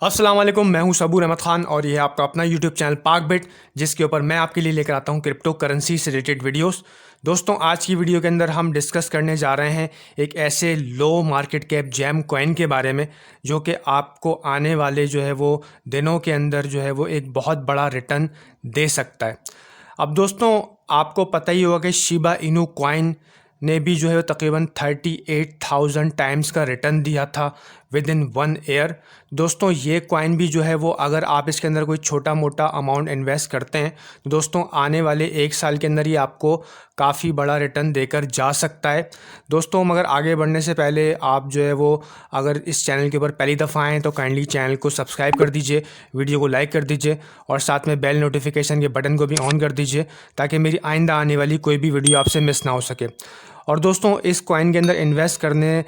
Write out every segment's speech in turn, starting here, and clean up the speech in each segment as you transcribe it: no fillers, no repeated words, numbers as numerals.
अस्सलाम वालेकुम, मैं हूं सबूर अहमद ख़ान और ये है आपका अपना यूट्यूब चैनल पाक बिट, जिसके ऊपर मैं आपके लिए लेकर आता हूं क्रिप्टो करेंसी से रिलेटेड वीडियोस। दोस्तों, आज की वीडियो के अंदर हम डिस्कस करने जा रहे हैं एक ऐसे लो मार्केट कैप जैम कॉइन के बारे में जो कि आपको आने वाले जो है वो दिनों के अंदर जो है वो एक बहुत बड़ा रिटर्न दे सकता है। अब दोस्तों, आपको पता ही होगा कि शिबा इनू कॉइन ने भी जो है वो तकरीबन 38,000 टाइम्स का रिटर्न दिया था विद इन 1 ईयर। दोस्तों, ये कॉइन भी जो है वो अगर आप इसके अंदर कोई छोटा मोटा अमाउंट इन्वेस्ट करते हैं तो दोस्तों आने वाले 1 साल के अंदर ही आपको काफ़ी बड़ा रिटर्न देकर जा सकता है। दोस्तों, मगर आगे बढ़ने से पहले आप जो है वो अगर इस चैनल के ऊपर पहली दफ़ा आएँ तो काइंडली चैनल को सब्सक्राइब कर दीजिए, वीडियो को लाइक कर दीजिए और साथ में बेल नोटिफिकेशन के बटन को भी ऑन कर दीजिए ताकि मेरी आइंदा आने वाली कोई भी वीडियो आपसे मिस ना हो सके। और दोस्तों, इस कॉइन के अंदर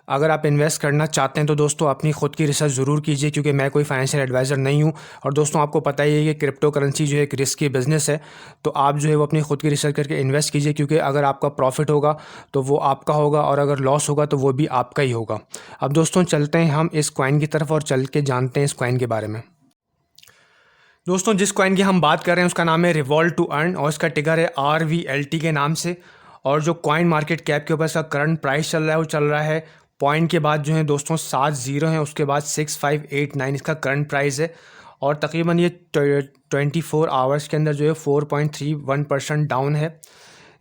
अगर आप इन्वेस्ट करना चाहते हैं तो दोस्तों अपनी ख़ुद की रिसर्च ज़रूर कीजिए, क्योंकि मैं कोई फाइनेंशियल एडवाइज़र नहीं हूं। और दोस्तों, आपको पता ही है कि क्रिप्टो करेंसी जो है एक रिस्की बिज़नेस है, तो आप जो है वो अपनी ख़ुद की रिसर्च करके इन्वेस्ट कीजिए, क्योंकि अगर आपका प्रॉफिट होगा तो वो आपका होगा और अगर लॉस होगा तो वो भी आपका ही होगा। अब दोस्तों, चलते हैं हम इस कॉइन की तरफ और चल के जानते हैं इस कॉइन के बारे में। दोस्तों, जिस कॉइन की हम बात कर रहे हैं उसका नाम है रिवॉल्ट टू अर्न और इसका टिकर है RVLT के नाम से। और जो कॉइन मार्केट कैप के ऊपर इसका करंट प्राइस चल रहा है वो चल रहा है पॉइंट के बाद जो है दोस्तों 7 जीरो हैं, उसके बाद 6589 इसका करंट प्राइस है। और तकरीबन ये 24 आवर्स के अंदर जो है 4.31% डाउन है।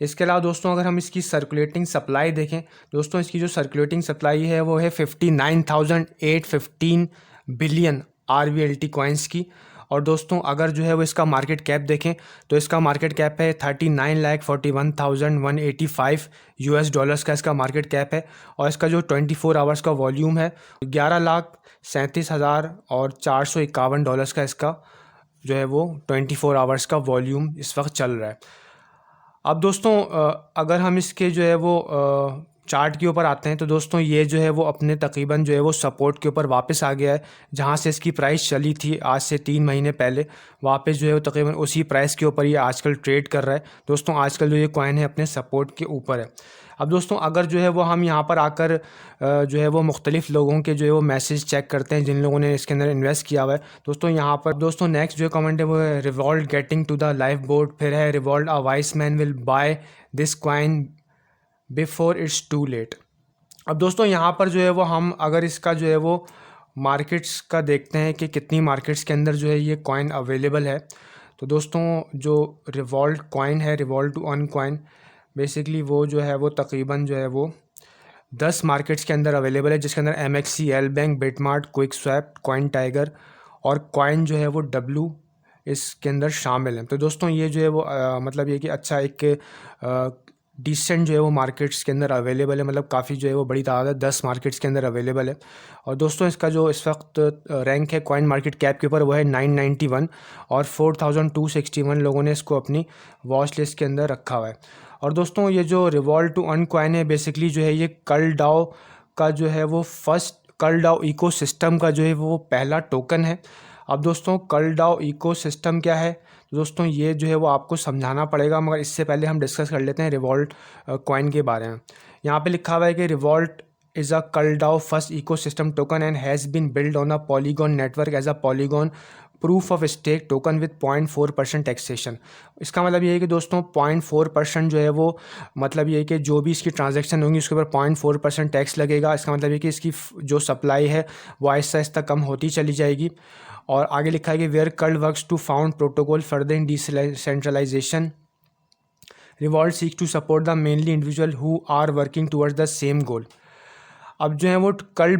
इसके अलावा दोस्तों, अगर हम इसकी सर्कुलेटिंग सप्लाई देखें, दोस्तों इसकी जो सर्कुलेटिंग सप्लाई है वो है 59,815 बिलियन RVLT कॉइन्स की। और दोस्तों, अगर जो है वो इसका मार्केट कैप देखें तो इसका मार्केट कैप है 39,41,185 US डॉलर्स का इसका मार्केट कैप है। और इसका जो 24 आवर्स का वॉल्यूम है 11,37,451 का इसका जो है वो 24 आवर्स का वॉल्यूम इस वक्त चल रहा है। अब दोस्तों, अगर हम इसके जो है वो चार्ट के ऊपर आते हैं तो दोस्तों ये जो है वो अपने तकरीबन जो है वो सपोर्ट के ऊपर वापस आ गया है, जहां से इसकी प्राइस चली थी आज से 3 महीने पहले। वापस जो है वो तकरीबन उसी प्राइस के ऊपर ये आजकल ट्रेड कर रहा है। दोस्तों, आजकल जो ये कॉइन है अपने सपोर्ट के ऊपर है। अब दोस्तों, अगर जो है वो हम यहाँ पर आकर जो है वो मुख्तलिफ लोगों के जो है वो मैसेज चेक करते हैं जिन लोगों ने इसके अंदर इन्वेस्ट किया हुआ है। दोस्तों, यहाँ पर दोस्तों नेक्स्ट जो कमेंट है वो है Revolt getting to the life board, फिर है Revolt a wise man will buy this coin before it's too late. अब दोस्तों, यहाँ पर जो है वो हम अगर इसका जो है वो मार्केट्स का देखते हैं कि कितनी मार्केट्स के अंदर जो है ये कॉइन अवेलेबल है, तो दोस्तों जो रिवॉल्ट कॉइन है, Revolt to earn coin, basically वो जो है वो तकरीबन जो है वो 10 मार्केट्स के अंदर अवेलेबल है, जिसके अंदर MXC, L bank, BitMart, quick swap, coin tiger और कॉइन जो है वो W इसके अंदर शामिल हैं। तो दोस्तों, ये जो है वो मतलब ये कि अच्छा एक डिसेंट जो है वो मार्केट्स के अंदर अवेलेबल है, मतलब काफ़ी जो है वो बड़ी तादाद है, 10 मार्केट्स के अंदर अवेलेबल है। और दोस्तों, इसका जो इस वक्त रैंक है कॉइन मार्केट कैप के ऊपर वो है 991 और 4261 लोगों ने इसको अपनी वॉच लिस्ट के अंदर रखा हुआ है। और दोस्तों, ये जो रिवॉल्ट टू अर्न कॉइन है बेसिकली जो है ये कर्लडाओ का जो है वो कर्लडाओ इकोसिस्टम का जो है वो पहला टोकन है। अब दोस्तों, कर्लडाओ इकोसिस्टम क्या है तो दोस्तों ये जो है वो आपको समझाना पड़ेगा, मगर इससे पहले हम डिस्कस कर लेते हैं रिवॉल्ट कॉइन के बारे में। यहाँ पे लिखा हुआ है कि रिवॉल्ट इज़ अ कर्लडाओ first ecosystem token and has been build on a polygon network as a polygon proof of stake token with 0.4% taxation. इसका मतलब ये है कि दोस्तों 0.4% जो है वो मतलब ये है कि जो भी इसकी ट्रांजैक्शन होंगी उसके ऊपर 0.4% टैक्स लगेगा। इसका मतलब ये कि इसकी जो सप्लाई है वो आहिस्ता आहिस्ता कम होती चली जाएगी। और आगे लिखा है कि where curl works to found protocol further in decentralisation, Revolt seeks to support the mainly individual who are working towards the same goal. अब जो है वो कल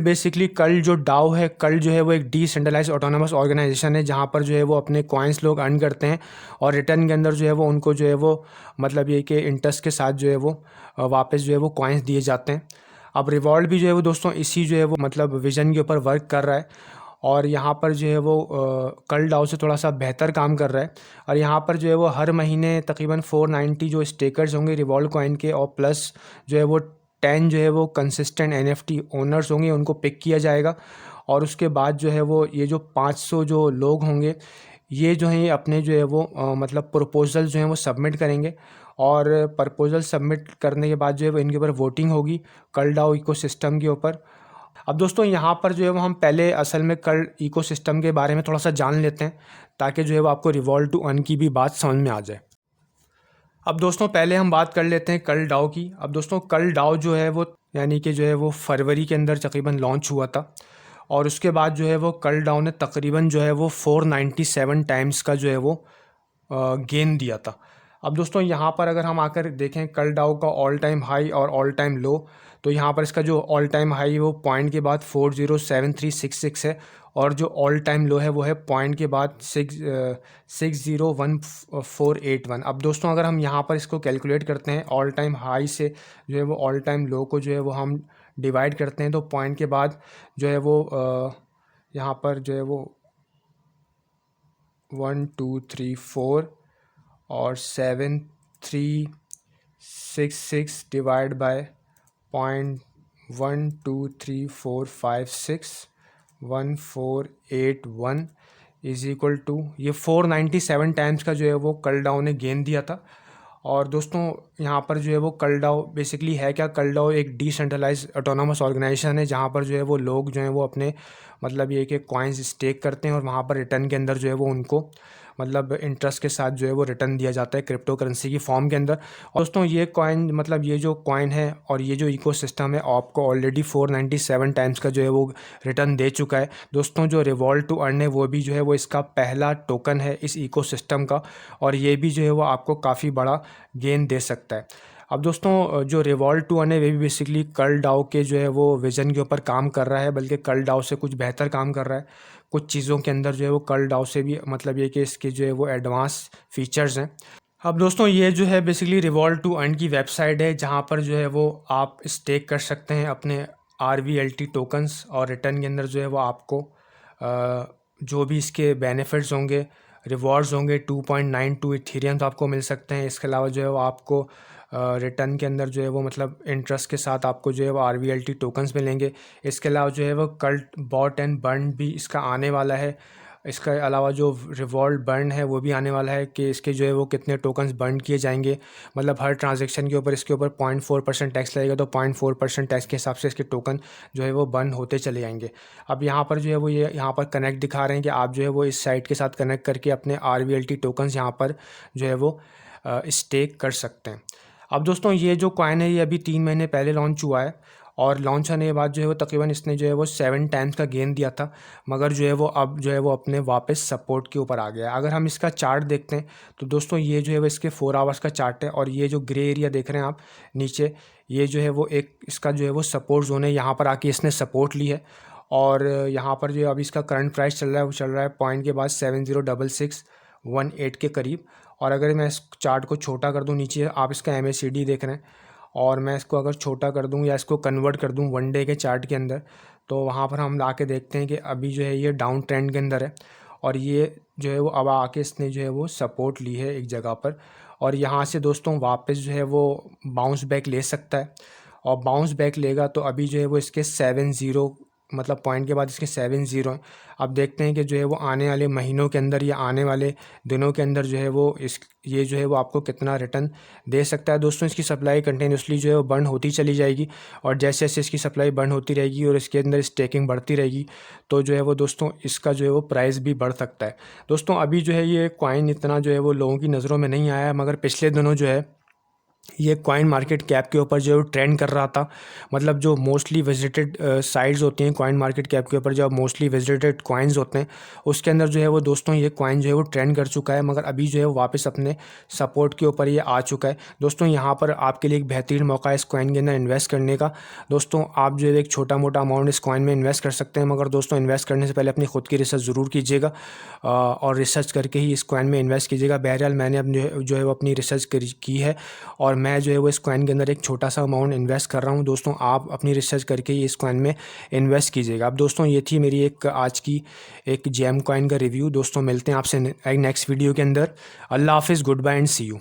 जो डाओ है, कल जो है वो एक डिसेंट्रलाइज ऑटोनोमस ऑर्गेनाइजेशन है, जहाँ पर जो है वो अपने कॉइन्स लोग अर्न करते हैं और रिटर्न के अंदर जो है वो उनको जो है वो मतलब ये कि इंटरेस्ट के साथ जो है वो वापस जो है वो कॉइन्स दिए जाते हैं। अब रिवॉल्ट भी जो है वो दोस्तों इसी जो है वो मतलब विजन के ऊपर वर्क कर रहा है और यहाँ पर जो है वो कल डाओ से थोड़ा सा बेहतर काम कर रहा है। और यहाँ पर जो है वो हर महीने तकरीबन 490 जो स्टेकर्स होंगे रिवॉल्ट कॉइन के और प्लस जो है वो 10 जो है वो कंसिस्टेंट NFT ओनर्स होंगे, उनको पिक किया जाएगा। और उसके बाद जो है वो ये जो 500 जो लोग होंगे ये जो हैं ये अपने जो है वो मतलब प्रपोजल जो हैं वो सबमिट करेंगे और प्रपोजल सबमिट करने के बाद जो है वो इनके ऊपर वोटिंग होगी कर्लडाओ इकोसिस्टम के ऊपर। अब दोस्तों यहाँ पर जो है वो हम पहले असल में कर्ल इकोसिस्टम के बारे में थोड़ा सा जान लेते हैं, ताकि जो है वो आपको रिवॉल्व टू अर्न की भी बात समझ में आ जाए। अब दोस्तों पहले हम बात कर लेते हैं कर्ल डाओ की। अब दोस्तों कर्ल डाओ जो है वो यानी कि जो है वो फरवरी के अंदर तकरीबन लॉन्च हुआ था, और उसके बाद जो है वो कर्ल डाओ ने तकरीबन जो है वो 497 टाइम्स का जो है वो गेन दिया था। अब दोस्तों यहाँ पर अगर हम आकर देखें कर्ल डाओ का ऑल टाइम हाई और ऑल टाइम लो, तो यहाँ पर इसका जो ऑल टाइम हाई है वो पॉइंट के बाद 407366 है, और जो ऑल टाइम लो है वो है पॉइंट के बाद 601481। अब दोस्तों अगर हम यहाँ पर इसको कैलकुलेट करते हैं, ऑल टाइम हाई से जो है वो ऑल टाइम लो को जो है वो हम डिवाइड करते हैं, तो पॉइंट के बाद जो है वो यहाँ पर जो है वो 1 2 3 4 और 7366 divide by 0.1234561 is equal to ये 497 टाइम्स का जो है वो कर्ल डाओ ने गेन दिया था। और दोस्तों यहाँ पर जो है वो कर्ल डाओ बेसिकली है क्या, कर्ल डाओ एक डिसेंट्रलाइज ऑटोनोमस ऑर्गेनाइजेशन है, जहाँ पर जो है वो लोग जो हैं वो अपने मतलब ये कि कॉइन्स स्टेक करते हैं, और वहाँ पर रिटर्न के अंदर जो है वो उनको मतलब इंटरेस्ट के साथ जो है वो रिटर्न दिया जाता है क्रिप्टो करेंसी की फॉर्म के अंदर। और दोस्तों ये कॉइन मतलब ये जो कॉइन है और ये जो इकोसिस्टम है आपको ऑलरेडी 497 टाइम्स का जो है वो रिटर्न दे चुका है। दोस्तों जो रिवॉल्व टू अर्न है वो भी जो है वो इसका पहला टोकन है इस इकोसिस्टम का, और ये भी जो है वो आपको काफ़ी बड़ा गेन दे सकता है। अब दोस्तों जो रिवॉल्व टू अर्न है वे भी बेसिकली कर्ल डाओ के जो है वो विज़न के ऊपर काम कर रहा है, बल्कि कर्ल डाओ से कुछ बेहतर काम कर रहा है। कुछ चीज़ों के अंदर जो है वो कर्ल डाओ से भी मतलब ये कि इसके जो है वो एडवांस फीचर्स हैं। अब दोस्तों ये जो है बेसिकली रिवॉल्व टू अर्न की वेबसाइट है, जहाँ पर जो है वो आप स्टेक कर सकते हैं अपने RVLT टोकन्स, और रिटर्न के अंदर जो है वो आपको जो भी इसके बेनिफिट्स होंगे, रिवॉर्ड्स होंगे 2.92 इथेरियम तो आपको मिल सकते हैं। इसके अलावा जो है वो आपको रिटर्न के अंदर जो है वो मतलब इंटरेस्ट के साथ आपको जो है वो RVLT टोकन्स मिलेंगे। इसके अलावा जो है वो कल्ट बॉट एंड बर्न भी इसका आने वाला है। इसके अलावा जो रिवॉल्व बर्न है वो भी आने वाला है कि इसके जो है वो कितने टोकन्स बर्न किए जाएंगे, मतलब हर ट्रांजैक्शन के ऊपर इसके ऊपर 0.4% टैक्स लगेगा, तो 0.4% टैक्स के हिसाब से इसके टोकन जो है वो बर्न होते चले जाएंगे। अब यहाँ पर जो है वो ये यहाँ पर कनेक्ट दिखा रहे हैं कि आप जो है वो इस साइट के साथ कनेक्ट करके अपने RVLT टोकन्स यहाँ पर जो है वो स्टेक कर सकते हैं। अब दोस्तों ये जो कॉइन है ये अभी 3 महीने पहले लॉन्च हुआ है, और लॉन्च होने के बाद जो है वो तकरीबन इसने जो है वो 7 टाइम्स का गेन दिया था, मगर जो है वो अब जो है वो अपने वापस सपोर्ट के ऊपर आ गया। अगर हम इसका चार्ट देखते हैं तो दोस्तों ये जो है वो इसके 4 आवर्स का चार्ट है, और ये जो ग्रे एरिया देख रहे हैं आप नीचे, ये जो है वो एक इसका जो है वो सपोर्ट जोन है। यहाँ पर आके इसने सपोर्ट ली है, और यहाँ पर जो अभी इसका करंट प्राइस चल रहा है वो चल रहा है पॉइंट के बाद 706618 के करीब। और अगर मैं इस चार्ट को छोटा कर दूँ, नीचे आप इसका MACD देख रहे हैं, और मैं इसको अगर छोटा कर दूं या इसको कन्वर्ट कर दूं 1 डे के चार्ट के अंदर, तो वहाँ पर हम ला के देखते हैं कि अभी जो है ये डाउन ट्रेंड के अंदर है, और ये जो है वो अब आके इसने जो है वो सपोर्ट ली है एक जगह पर, और यहाँ से दोस्तों वापस जो है वो बाउंस बैक ले सकता है। और बाउंस बैक लेगा तो अभी जो है वो इसके 70 मतलब पॉइंट के बाद इसके 70 हैं। अब देखते हैं कि जो है वो आने वाले महीनों के अंदर या आने वाले दिनों के अंदर जो है वो ये जो है वो आपको कितना रिटर्न दे सकता है। दोस्तों इसकी सप्लाई कंटिन्यूसली जो है वो बर्न होती चली जाएगी, और जैसे जैसे इसकी सप्लाई बर्न होती रहेगी और इसके अंदर स्टेकिंग बढ़ती रहेगी, तो जो है वो दोस्तों इसका जो है वो प्राइस भी बढ़ सकता है। दोस्तों अभी जो है ये कॉइन इतना जो है वो लोगों की नज़रों में नहीं आया, मगर पिछले दिनों जो है ये कॉइन मार्केट कैप के ऊपर जो ट्रेंड कर रहा था। मतलब जो मोस्टली विजिटेड साइट्स होती हैं कॉइन मार्केट कैप के ऊपर, जो मोस्टली विजिटेड कॉइन्स होते हैं, उसके अंदर जो है वो दोस्तों ये कॉइन जो है वो ट्रेंड कर चुका है, मगर अभी जो है वो वापस अपने सपोर्ट के ऊपर ये आ चुका है। दोस्तों यहाँ पर आपके लिए एक बेहतरीन मौका है इस कॉइन के अंदर इन्वेस्ट करने का। दोस्तों आप जो है एक छोटा मोटा अमाउंट इस कॉइन में इन्वेस्ट कर सकते हैं, मगर दोस्तों इन्वेस्ट करने से पहले अपनी खुद की रिसर्च ज़रूर कीजिएगा, और रिसर्च करके ही इस कॉइन में इन्वेस्ट कीजिएगा। बहरहाल मैंने अब जो है वो अपनी रिसर्च की है, और मैं जो है वो इस कॉइन के अंदर एक छोटा सा अमाउंट इन्वेस्ट कर रहा हूँ। दोस्तों आप अपनी रिसर्च करके ही इस कॉइन में इन्वेस्ट कीजिएगा। अब दोस्तों ये थी मेरी एक आज की एक जेम कॉइन का रिव्यू। दोस्तों मिलते हैं आपसे नेक्स्ट वीडियो के अंदर। अल्लाह हाफिज़, goodbye and see you.